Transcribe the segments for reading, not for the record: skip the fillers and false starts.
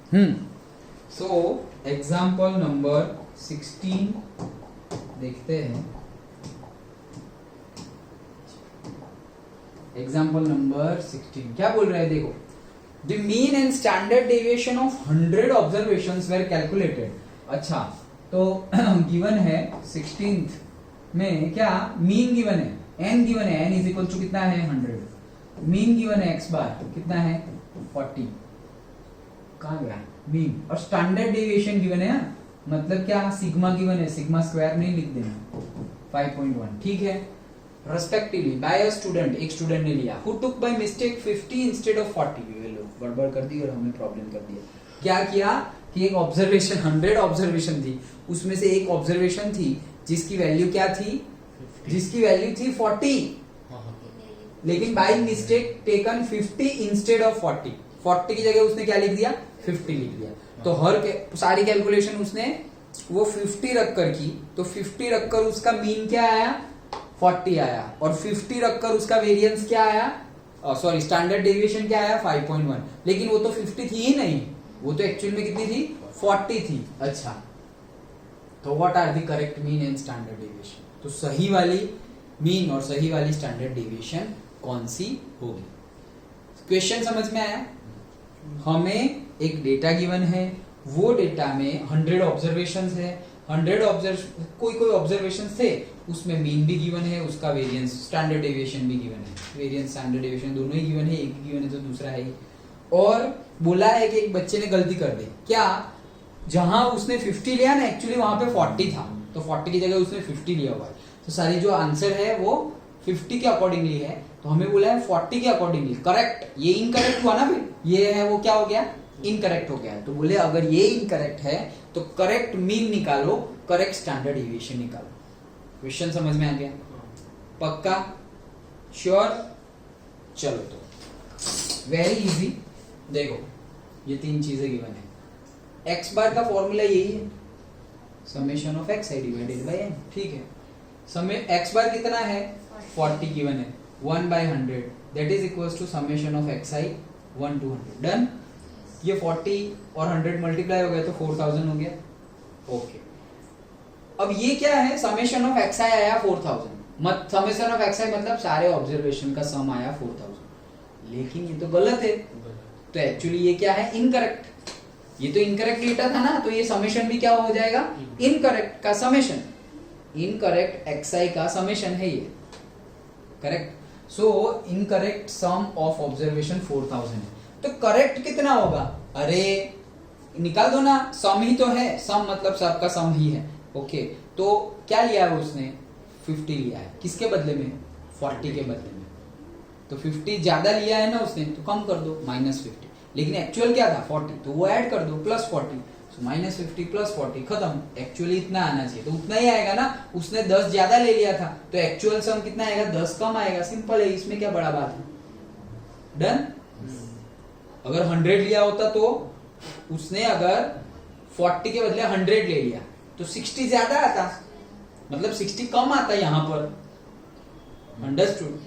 So example number 16 देखते हैं। Example number 16 क्या बोल रहे हैं, देखो। The mean and standard deviation of 100 observations were calculated. अच्छा, तो गिवन है 16th में क्या मीन गिवन है, एन गिवन है, एन इज इक्वल टू कितना है 100। मीन गिवन है एक्स बार कितना है 40। कहां गया मीन, और स्टैंडर्ड डेविएशन गिवन है, मतलब क्या सिग्मा गिवन है, सिग्मा स्क्वायर नहीं लिख देना 5.1, ठीक है। रेस्पेक्टिवली बाय अ स्टूडेंट, एक स्टूडेंट ने लिया, who took by mistake 50 instead of 40। ये लो गड़बड़ कर दी और हमें प्रॉब्लम कर दिया। क्या किया कि एक ऑब्जर्वेशन 100 ऑब्जर्वेशन थी, उसमें से एक ऑब्जर्वेशन थी जिसकी वैल्यू क्या थी 50। जिसकी वैल्यू थी 40, लेकिन by mistake taken 50 instead of 40। 40 की जगह उसने क्या लिख दिया 50 लिख दिया। तो हर सारी कैलकुलेशन उसने वो 50 रखकर की, तो 50 रखकर उसका मीन क्या आया 40 आया, और 50 रखकर उसका वेरिएंस क्या आया, सॉरी स्टैंडर्ड डेविएशन क्या आया 5.1। लेकिन वो तो 50 थी ही नहीं, वो तो एक्चुअल में कितनी थी 40 थी। अच्छा, तो what are the correct mean and standard deviation, तो सही वाली मीन और सही वाली स्टैंडर्ड डेविएशन कौन सी होगी। क्वेश्चन समझ में आया। हमें एक डेटा गिवन है, वो डेटा में 100 ऑब्जर्वेशंस है, 100 कोई ऑब्जर्वेशंस थे, उसमें मीन भी गिवन है, उसका वेरिएंस स्टैंडर्ड डेविएशन भी गिवन है। वेरिएंस स्टैंडर्ड डेविएशन दोनों ही गिवन है, एक ही गिवन है तो दूसरा है ही। और बोला है कि एक बच्चे ने गलती कर दी, क्या जहां उसने 50 लिया ना एक्चुअली वहां पे 40 था, तो 40 की जगह उसने 50 लिया हुआ है। तो सारी जो आंसर है वो 50 के अकॉर्डिंगली है, तो हमें बोला है 40 के अकॉर्डिंगली करेक्ट। ये इनकरेक्ट हुआ ना, फिर ये है वो क्या हो गया इनकरेक्ट हो गया। तो बोले अगर ये इनकरेक्ट है तो करेक्ट मीन निकालो, करेक्ट स्टैंडर्ड डेविएशन निकालो। क्वेश्चन समझ में आ गया, पक्का, श्योर। चलो तो वेरी इजी, देखो ये तीन चीजें गिवन है। एक्स बार का फॉर्मूला यही है, summation of x i divided by N, ठीक है। समय एक्स बार कितना है 40 गिवन है, 1/100 that is equals to summation of x i 1 to 100। Done. ये 40 और 100 मल्टीप्लाई हो गया तो 4000 हो गया। ओके, अब ये क्या है समेशन ऑफ एक्स आई आया 4000, मत समेशन ऑफ एक्स आई मतलब सारे ऑब्जर्वेशन का सम आया 4000, लेकिन ये तो गलत है, तो एक्चुअली ये क्या है इनकरेक्ट। ये तो इनकरेक्ट डेटा था ना, तो ये समेशन भी क्या हो जाएगा इनकरेक्ट का समेशन, इनकरेक्ट एक्स आई का समेशन है ये, correct. So incorrect sum of observation 4000 है, तो करेक्ट कितना होगा, अरे निकाल दो ना, सम ही तो है, सम मतलब सबका सम ही है। ओके, तो क्या लिया है उसने 50 लिया है, किसके बदले में 40 के बदले में, तो 50 ज्यादा लिया है ना उसने, तो कम कर दो -50, लेकिन एक्चुअल क्या था 40, तो वो ऐड कर दो +40, -50 +40 खत्म। एक्चुअली इतना आना चाहिए तो उतना ही आएगा ना, उसने 10 ज्यादा ले लिया था तो एक्चुअल सम कितना आएगा 10 कम आएगा, सिंपल है, इसमें क्या बड़ा बात है। डन। अगर 100 लिया होता तो उसने अगर 40 के बदले 100 ले लिया तो 60 ज्यादा आता, मतलब 60 कम आता यहां पर। Understood,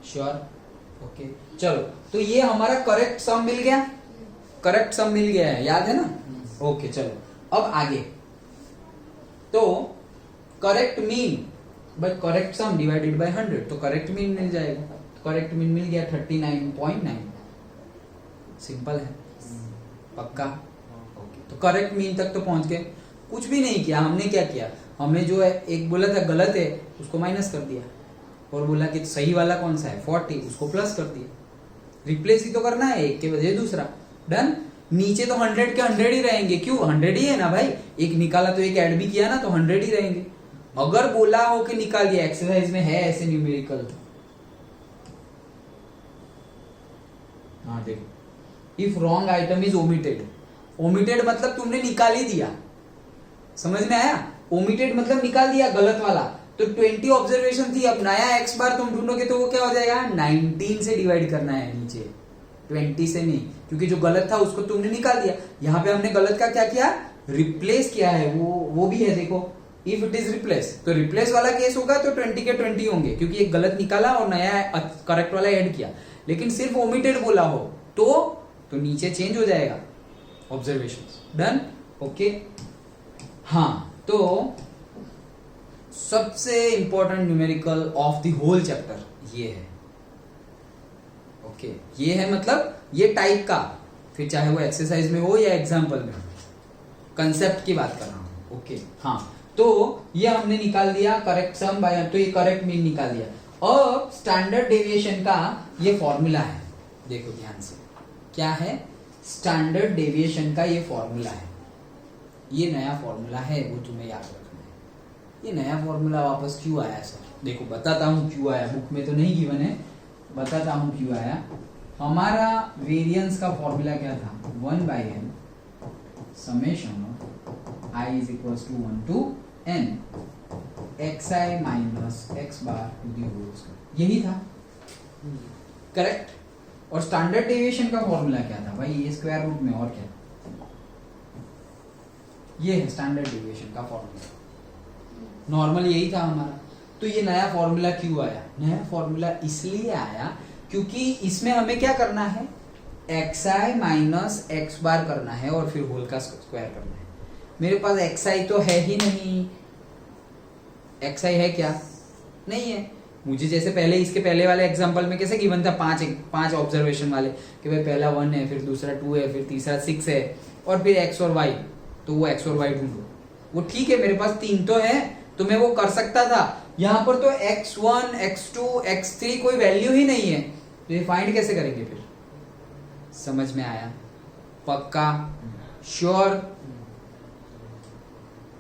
sure, okay. चलो, तो ये हमारा करेक्ट सम मिल गया, करेक्ट सम मिल गया है, याद है ना। ओके, चलो अब आगे, तो correct mean by correct some divided by 100, तो करेक्ट मीन मिल जाएगा। तो करेक्ट मीन मिल गया 39.9, सिंपल है, पक्का। ओके, तो करेक्ट मीन तक तो पहुंच गए। कुछ भी नहीं किया हमने, क्या किया, हमें जो है एक बोला था गलत है उसको माइनस कर दिया, और बोला कि सही वाला कौन सा है 40, उसको प्लस कर दिया। रिप्लेस ही तो करना है, एक के बजाय दूसरा। डन। नीचे तो 100 के 100 ही रहेंगे, क्यों 100 ही है ना भाई, एक निकाला तो एक ऐड भी किया ना, तो 100 ही रहेंगे। अगर बोला हो कि निकाल दिया, एक्सरसाइज में है ऐसे न्यूमेरिकल, हाँ देखो, if wrong item is omitted, omitted मतलब तुमने निकाल ही दिया, समझ में आया, ओमिटेड मतलब निकाल दिया गलत वाला। तो 20 ऑब्जर्वेशन थी, अब नया एक्स बार तुम ढूंढोगे तो वो क्या हो जाएगा 19 से डिवाइड करना है नीचे, 20 से नहीं, क्योंकि जो गलत था उसको तुमने निकाल दिया। यहाँ पे हमने गलत का क्या किया, रिप्लेस किया है, वो भी है, देखो इफ इट इज रिप्लेस, तो रिप्लेस वाला केस होगा तो 20 के 20 होंगे, क्योंकि एक गलत निकाला और नया करेक्ट वाला ऐड किया। लेकिन सिर्फ ओमिटेड बोला हो तो नीचे चेंज हो जाएगा, ऑब्जर्वेशन। Done, okay. हाँ, तो सबसे important numerical of the whole chapter ये है। ओके, ये है मतलब ये टाइप का, फिर चाहे वो एक्सरसाइज में हो या एग्जाम्पल में हो, कंसेप्ट की बात कर रहा हूं। ओके, हाँ, तो ये हमने निकाल दिया करेक्ट सम बाय, तो ये करेक्ट मीन निकाल दिया। अब स्टैंडर्ड डेविएशन का ये फॉर्मूला है, देखो ध्यान से, क्या है? स्टैंडर्ड डेविएशन का ये फॉर्मूला है। ये नया फॉर्मूला है, वो तुम्हें याद रखना है। ये नया फॉर्मूला वापस क्यों आया सर? देखो बताता हूं क्यों आया, बुक में तो नहीं गिवन है, बताता हूं क्यों आया। हमारा वेरिएंस का फॉर्मूला क्या था? 1/n summation of i is equals to 1 to n xi minus x bar to the whole square, यही था, करेक्ट। और स्टैंडर्ड डेविएशन का फॉर्मूला क्या था भाई? ये स्क्वायर रूट में, और क्या? ये है स्टैंडर्ड डेविएशन का फॉर्मूला, नॉर्मल यही था हमारा। तो ये नया फॉर्मूला क्यों आया? नया फॉर्मूला इसलिए आया क्योंकि इसमें हमें क्या करना है? xi माइनस x बार करना है और फिर होल का स्क्वायर करना है। मेरे पास xi तो है ही नहीं, xi है क्या? नहीं है। मुझे जैसे पहले इसके पहले वाले एग्जांपल में कैसे गिवन था, पांच ऑब्जर्वेशन वाले, कि भाई पहला 1 है, फिर दूसरा 2 है, फिर तीसरा 6 है, और फिर x और y, तो वो x और y ढूंढो। वो ठीक है, मेरे पास 3 तो है, तो मैं वो कर सकता था। यहाँ पर तो x1, x2, x3 कोई वैल्यू ही नहीं है, तो ये फाइंड कैसे करेंगे फिर? समझ में आया? पक्का? श्योर?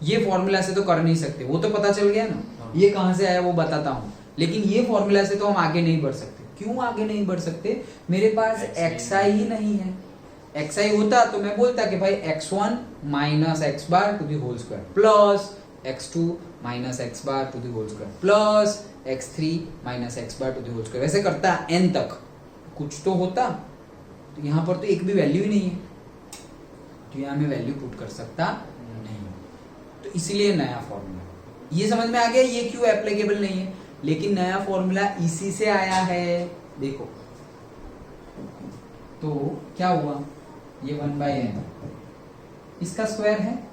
ये फॉर्मूला से तो कर नहीं सकते, वो तो पता चल गया ना। ये कहां से आया वो बताता हूं, लेकिन ये फॉर्मूला से तो हम आगे नहीं बढ़ सकते। क्यों आगे नहीं बढ़ सकते? मेरे पास xi ही नहीं है। xi होता तो मैं बोलता कि भाई x1 minus x bar to the whole square plus x2 minus x bar to the whole square plus x3 minus x bar to the whole square, ऐसे करता n तक कुछ तो होता। तो यहाँ पर तो एक भी वैल्यू ही नहीं है, तो यहाँ मैं वैल्यू पुट कर सकता नहीं, तो इसलिए नया फॉर्मूला। ये समझ में आ गया ये क्यों एप्लीकेबल नहीं है? लेकिन नया फॉर्मूला इसी से आया है। देखो तो क्या हुआ, ये 1/n इसका स्क्वायर है,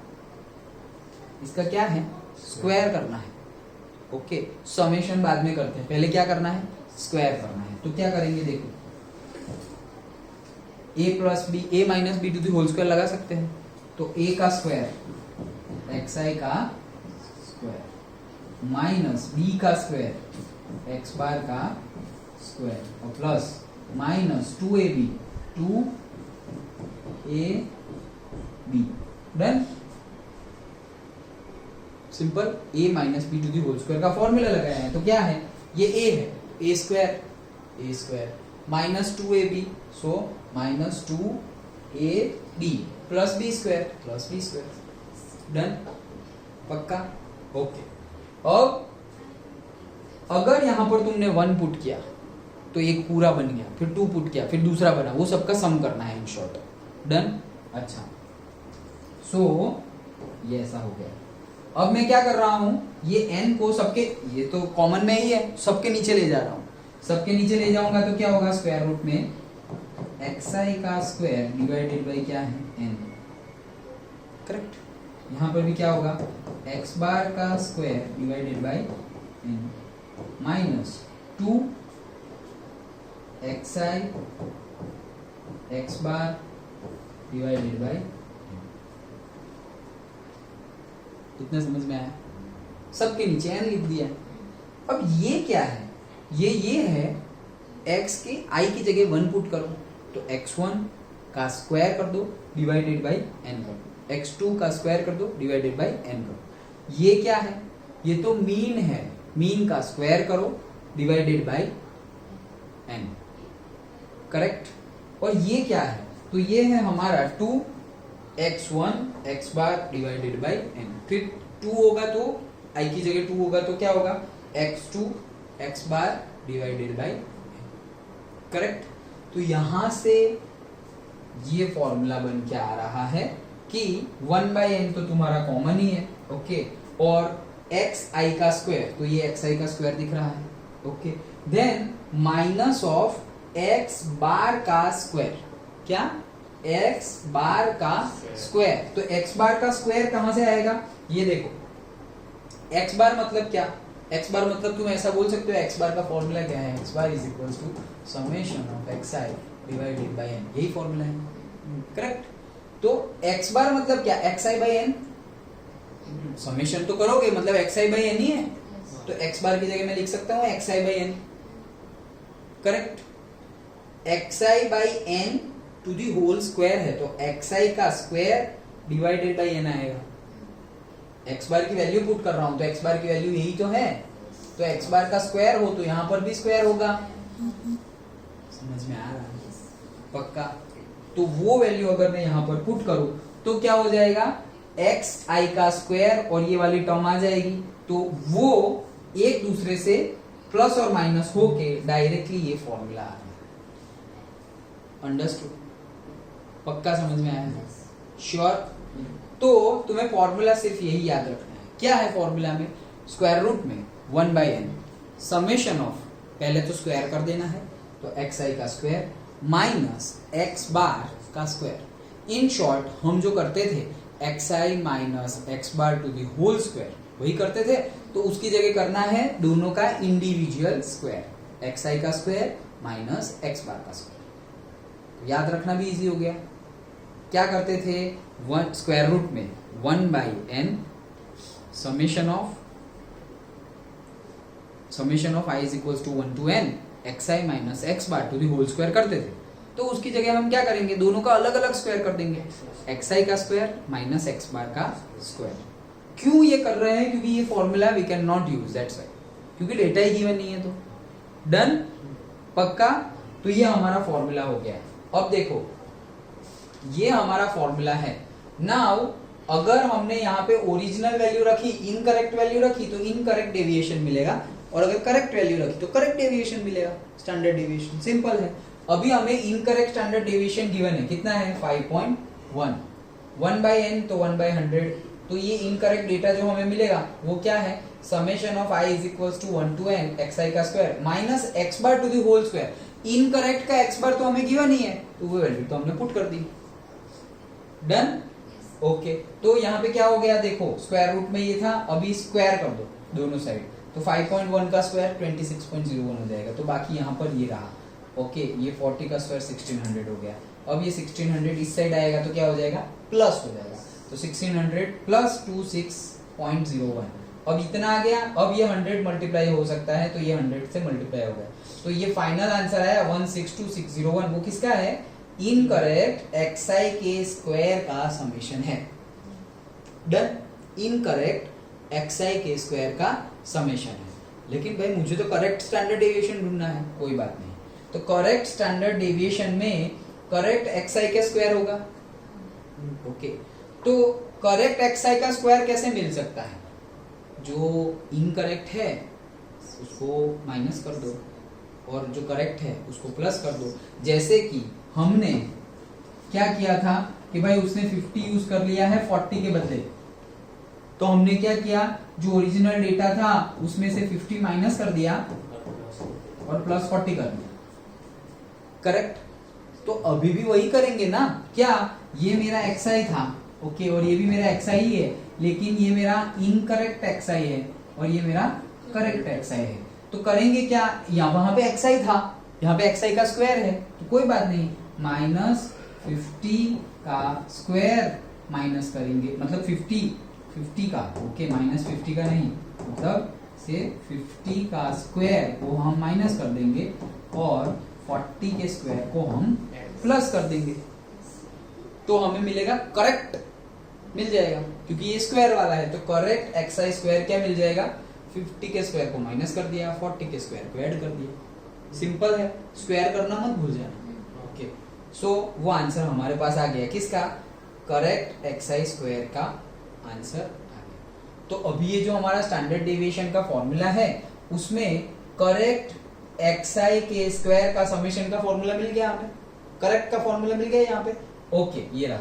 इसका क्या है? स्क्वायर करना है। ओके, समेशन बाद में करते हैं, पहले क्या करना है? स्क्वायर करना है। तो क्या करेंगे? देखो a plus B, a minus B to the whole square लगा सकते हैं। तो a का स्क्वायर xi का स्क्वायर माइनस b का स्क्वायर x बार का स्क्वायर और plus minus 2ab 2ab। Done, simple. a minus B to the whole square का फॉर्मूला लगाया है, तो क्या है? ये a है, a square minus 2ab, so minus 2ab plus b square. Done, पक्का? ओके। अब अगर यहां पर तुमने 1 पुट किया तो एक पूरा बन गया, फिर 2 पुट किया, फिर दूसरा बना, वो सबका सम करना है इन शॉर्ट। डन, अच्छा। सो ये ऐसा हो गया। अब मैं क्या कर रहा हूं, ये n को सबके, ये तो कॉमन में ही है, सबके नीचे ले जा रहा हूं। सबके नीचे ले जाऊंगा तो क्या होगा? स्क्वायर रूट में xi का स्क्वायर डिवाइडेड बाई क्या है? n, correct. यहां पर भी क्या होगा? x बार का square divided by n minus 2 xi x bar divided by, इतना समझ में आया? सबके नीचे n लिख दिया। अब ये क्या है? ये है x के i की जगह 1 पुट करो, तो x1 का स्क्वायर कर दो डिवाइडेड बाई n कर दो, x2 का स्क्वायर कर दो डिवाइडेड बाई n कर दो। ये क्या है? ये तो मीन है, मीन का स्क्वायर करो डिवाइडेड बाई n, करेक्ट। और ये क्या है? तो ये है हमारा 2x1 x bar divided by n। फिर 2 होगा तो i की जगह 2 होगा तो क्या होगा? x2 x bar divided by, correct. तो यहां से ये फॉर्मूला बन के आ रहा है कि 1/n तो तुम्हारा कॉमन ही है, ओके, और xi का स्क्वायर, तो ये xi का स्क्वायर दिख रहा है, okay. Then minus of x bar का स्क्वायर, क्या? एक्स बार का स्क्वायर। तो एक्स बार का स्क्वायर कहां से आएगा, ये देखो एक्स बार मतलब क्या, एक्स बार मतलब तुम ऐसा बोल सकते हो एक्स बार का फॉर्मूला क्या है, x bar is equal to summation of x i divided by N, यही फॉर्मूला है, करेक्ट। तो एक्स बार मतलब क्या, x i by N, summation तो करोगे मतलब एक्स आई बाई एन ही है, तो एक्स बार की जगह मैं लिख सकता हूं x i by N, correct. X i by N to the whole square है, तो एक्स आई का स्क्वायर डिवाइडेड बाई एन आएगा। एक्स बार की वैल्यू पुट कर रहा हूं तो एक्स बार की वैल्यू यही तो है, तो एक्स बार का स्क्वायर हो तो यहां पर भी स्क्वायर होगा, समझ में आ रहा है पक्का। तो वो वैल्यू अगर मैं यहां पर पुट करूं तो क्या हो जाएगा, एक्स आई का स्क्वायर और ये वाली टर्म आ जाएगी, तो वो एक दूसरे से प्लस और माइनस होके डायरेक्टली ये फॉर्मूला आ रहा है। अंडरस्टूड, पक्का समझ में आया, श्योर। तो तुम्हें फॉर्मूला सिर्फ यही याद रखना है, क्या है फॉर्मूला में, स्क्वायर रूट में 1/n समेशन ऑफ, पहले तो स्क्वायर कर देना है, तो एक्स आई का स्क्वायर माइनस एक्स बार का स्क्वायर। इन शॉर्ट हम जो करते थे x i minus x bar to the whole square वही करते थे, तो उसकी जगह करना है दोनों का इंडिविजुअल स्क्वायर, एक्स आई का स्क्वायर माइनस एक्स बार का स्क्वायर। याद रखना भी इजी हो गया। क्या करते थे, वन स्क्वायर रूट में 1/n summation of i is equal to 1 to n x i minus x bar to the whole square करते थे, तो उसकी जगह हम क्या करेंगे, दोनों का अलग अलग स्क्वायर कर देंगे, एक्स आई का स्क्वायर माइनस एक्स बार का स्क्वायर। क्यों ये कर रहे हैं, क्योंकि ये formula we can not use, that's why, क्योंकि डेटा ही गिवन नहीं है। तो डन, पक्का। तो ये हमारा फॉर्मूला हो गया। अब देखो ये हमारा फॉर्मूला है। नाउ अगर हमने यहाँ पे ओरिजिनल वैल्यू रखी, इनकरेक्ट वैल्यू रखी तो इनकरेक्ट डेविएशन मिलेगा, और अगर करेक्ट वैल्यू रखी तो करेक्ट डेविएशन मिलेगा, स्टैंडर्ड डेविएशन। सिंपल है। अभी हमें इनकरेक्ट स्टैंडर्ड डेविएशन गिवन है, कितना है 5.1, 1/n तो 1/100, तो ये इनकरेक्ट डेटा जो हमें मिलेगा वो क्या है, summation of i is equals to 1 to n x i का square minus x bar to the whole square. Incorrect का एक्स बार तो हमें गिवन ही है, तो वो वैल्यू तो हमने पुट कर दी। Done, okay. तो यहाँ पे क्या हो गया, देखो स्क्वायर रूट में ये था, अभी स्क्वायर कर दो दोनों साइड, तो 5.1 का स्क्वायर 26.01 हो जाएगा, तो बाकी यहाँ पर ये रहा, ओके। ये 40 का स्क्वायर 1600 हो गया। अब ये 1600 इस साइड आएगा तो क्या हो जाएगा, प्लस हो जाएगा, तो 1600 प्लस 26.01, अब इतना आ गया। अब ये 100 मल्टीप्लाई हो सकता है, तो ये 100 से मल्टीप्लाई हो गया, तो ये फाइनल आंसर आया 162601। वो किसका है, इनकरेक्ट एक्स आई के स्क्वायर का समेशन है। डन, इनकरेक्ट एक्स आई के स्क्वायर का समेशन है। लेकिन भाई मुझे तो करेक्ट स्टैंडर्ड डेविएशन ढूंढना है, कोई बात नहीं। तो करेक्ट स्टैंडर्ड डेविएशन में करेक्ट एक्स आई का स्क्वायर होगा, ओके। तो करेक्ट एक्स आई का स्क्वायर कैसे मिल सकता है, जो इनकरेक्ट है उसको माइनस कर दो और जो करेक्ट है उसको प्लस कर दो। जैसे कि हमने क्या किया था कि भाई उसने 50 यूज कर लिया है 40 के बदले, तो हमने क्या किया, जो ओरिजिनल डेटा था उसमें से 50 माइनस कर दिया और प्लस 40 कर दिया, करेक्ट। तो अभी भी वही करेंगे ना, क्या ये मेरा xi था, ओके, और ये भी मेरा xi ही है, लेकिन ये मेरा इनकरेक्ट xi है और ये मेरा करेक्ट xi है। तो करेंगे क्या, यहाँ वहां पे xi था, यहाँ पे xi का स्क्वायर है, तो कोई बात नहीं, माइनस 50 का स्क्वायर माइनस करेंगे, मतलब 50 का, ओके, माइनस 50 का नहीं, मतलब से 50 का स्क्वायर को हम माइनस कर देंगे और 40 के स्क्वायर को हम प्लस कर देंगे, तो हमें मिलेगा करेक्ट, मिल जाएगा, क्योंकि ये स्क्वायर वाला है। तो करेक्ट एक्स आई स्क्वायर क्या मिल जाएगा, 50 के स्क्वायर को माइनस कर दिया, 40 के स्क्वायर को ऐड कर दिया। सिंपल है, स्क्वायर करना मत भूल जाना, ओके। सो वो आंसर हमारे पास आ गया, किसका, करेक्ट एक्स आई स्क्वायर का आंसर आ गया। तो अभी ये जो हमारा स्टैंडर्ड डेविएशन का फॉर्मूला है उसमें करेक्ट एक्स आई के स्क्वायर का समेशन का फॉर्मूला मिल गया, हमें करेक्ट का फॉर्मूला मिल गया यहाँ पे, ओके। ये रहा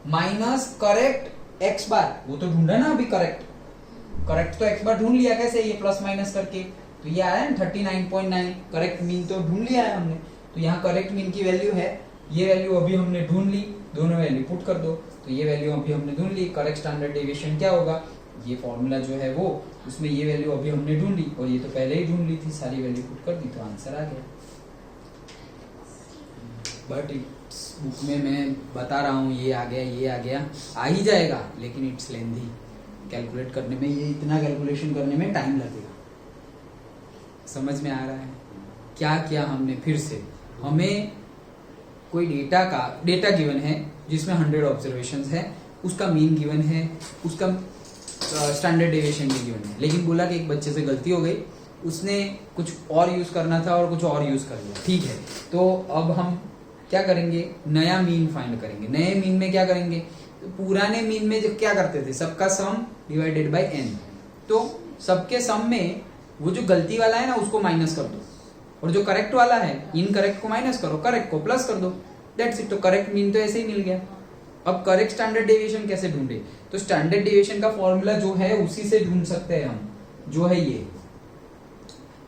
माइनस करेक्ट एक्स बार, वो तो ढूंढा ना अभी, करेक्ट तो एक्स बार ढूंढ लिया, कैसे, ये प्लस माइनस करके, तो ये आया 39.9, करेक्ट मीन तो ढूंढ लिया है हमने। तो यहाँ करेक्ट मीन की वैल्यू है ये वैल्यू अभी हमने ढूंढ ली, दोनों वैल्यू पुट कर दो, तो ये वैल्यू अभी हमने ढूंढ ली। करेक्ट स्टैंडर्ड डेविएशन क्या होगा, ये फॉर्मूला जो है वो, उसमें ये वैल्यू अभी हमने ढूंढ ली और ये तो पहले ही ढूंढ ली थी, सारी वैल्यू पुट कर दी तो आंसर आ गया। बट इट्स बुक में मैं बता रहा हूँ ये आ गया, ये आ गया, आ ही जाएगा, लेकिन इट्स लेंथी, कैलकुलेट करने में, ये इतना कैलकुलेशन करने में टाइम लगेगा। समझ में आ रहा है क्या क्या हमने, फिर से हमें कोई डेटा गिवन है जिसमें 100 ऑब्जर्वेशंस है, उसका मीन गिवन है, उसका स्टैंडर्ड डेविएशन भी गिवन है, लेकिन बोला कि एक बच्चे से गलती हो गई, उसने कुछ और यूज करना था और कुछ और यूज कर लिया। ठीक है, तो अब हम क्या करेंगे, नया मीन फाइंड करेंगे। नए मीन में क्या करेंगे, तो पुराने मीन में जो क्या करते थे, सबका सम डिवाइडेड बाय n, तो सबके सम में वो जो गलती वाला है ना उसको माइनस कर दो, और जो करेक्ट वाला है इनकरेक्ट को माइनस करो, करेक्ट को प्लस कर दो, दैट्स इट। तो करेक्ट मीन तो ऐसे ही मिल गया। अब करेक्ट स्टैंडर्ड डेविएशन कैसे ढूंढे, तो स्टैंडर्ड डेविएशन का फॉर्मूला जो है उसी से ढूंढ सकते हैं हम, जो है ये,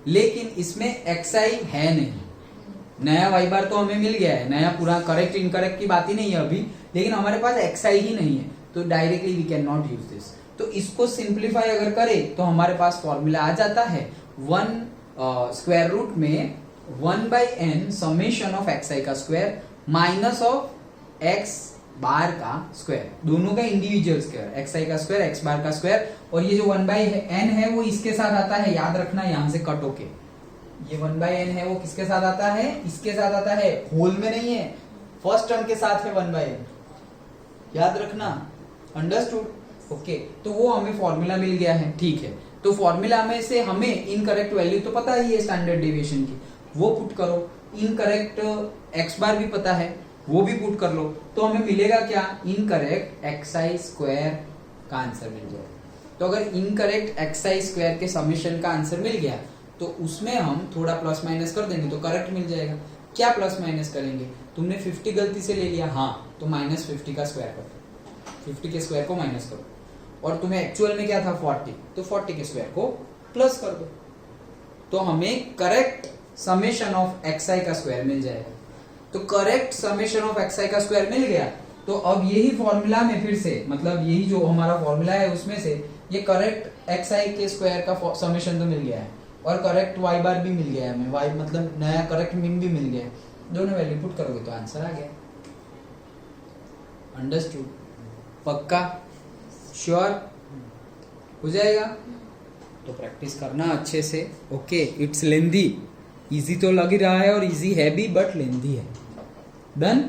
लेकिन इसमें xi है नहीं, नया y बार तो हमें मिल गया है, नया पूरा करेक्ट इनकरेक्ट की बात ही नहीं है अभी, लेकिन हमारे पास xi ही नहीं है, तो directly we can not this दिस। तो इसको सिंप्लीफाई अगर करें तो हमारे पास फॉर्मूला आ जाता है 1 स्क्वायर रूट में 1/n समेशन ऑफ xi का square minus of x bar का स्क्वायर, दोनों का इंडिविजुअल स्क्वायर, xi का स्क्वायर x बार का स्क्वायर, और ये जो 1/n है वो इसके साथ आता है, याद रखना यहां से कट होके, ये 1/n है वो किसके साथ आता है, इसके साथ आता है, होल में नहीं है, फर्स्ट टर्म के साथ है 1/n, याद रखना, अंडरस्टूड। ओके, तो वो हमें फॉर्मूला मिल गया है। ठीक है, तो फॉर्मूला में से हमें इनकरेक्ट वैल्यू तो पता ही है स्टैंडर्ड डेविएशन की, वो पुट करो, इनकरेक्ट x बार भी पता है, वो भी पुट कर लो, तो हमें मिलेगा क्या, इनकरेक्ट xi स्क्वायर का आंसर मिल जाएगा। तो अगर इनकरेक्ट xi स्क्वायर के समेशन का आंसर मिल गया तो उसमें हम थोड़ा प्लस माइनस कर देंगे तो करेक्ट मिल जाएगा। क्या प्लस माइनस करेंगे, तुमने 50 गलती से ले लिया, हाँ, तो -50 का स्क्वायर कर दो, 50 के स्क्वायर को माइनस करो, और तुम्हें एक्चुअल में क्या था 40, तो 40 के स्क्वायर को प्लस कर दो, तो हमें करेक्ट समेशन ऑफ xi का स्क्वायर मिल जाएगा। तो करेक्ट समेशन ऑफ xi का स्क्वायर मिल गया, तो अब यही फॉर्मूला में फिर से, मतलब यही जो हमारा फॉर्मूला है उसमें से ये करेक्ट xi के स्क्वायर का समेशन तो मिल गया है, और करेक्ट y बार भी मिल गया है हमें, y मतलब नया करेक्ट मीन भी मिल गया है, दोनों वैल्यू पुट करोगे तो आंसर आ गया। अंडरस्टूड, पक्का, श्योर हो जाएगा, तो प्रैक्टिस करना अच्छे से। ओके, इट्स लेंदी, इजी तो लग ही रहा है और इजी है भी, बट लेंदी है। डन।